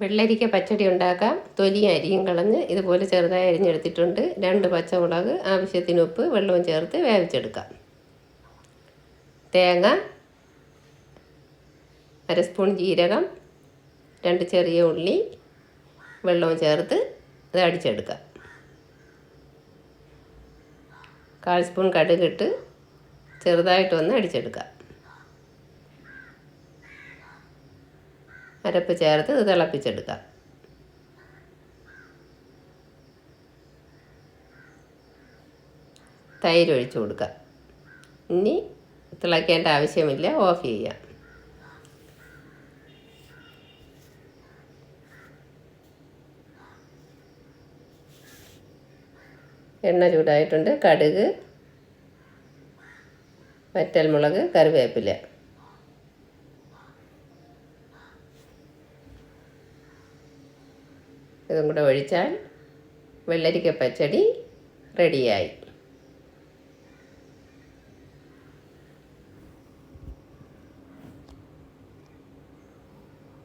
വെള്ളരിക്ക പച്ചടി ഉണ്ടാക്കാം. തൊലിയും അരിയും കളഞ്ഞ് ഇതുപോലെ ചെറുതായി അരിഞ്ഞെടുത്തിട്ടുണ്ട്. 2 പച്ചമുളക്, ആവശ്യത്തിന് ഉപ്പ്, വെള്ളവും ചേർത്ത് വേവിച്ചെടുക്കാം. തേങ്ങ, 1 സ്പൂൺ ജീരകം, 2 ചെറിയ ഉള്ളി, വെള്ളവും ചേർത്ത് ഇത് അടിച്ചെടുക്കാം. 1/4 സ്പൂൺ കടുകിട്ട് ചെറുതായിട്ടൊന്ന് അടിച്ചെടുക്കാം. അരപ്പ് ചേർത്ത് ഇത് തിളപ്പിച്ചെടുക്കാം. തൈര് ഒഴിച്ചു കൊടുക്കാം. ഇനി തിളയ്ക്കേണ്ട ആവശ്യമില്ല, ഓഫ് ചെയ്യാം. എണ്ണ ചൂടായിട്ടുണ്ട്. കടുക്, വറ്റൽമുളക്, കറിവേപ്പില. ഇതും കൂടെ ഒഴിച്ചാൽ വെള്ളരിക്ക പച്ചടി റെഡിയായി.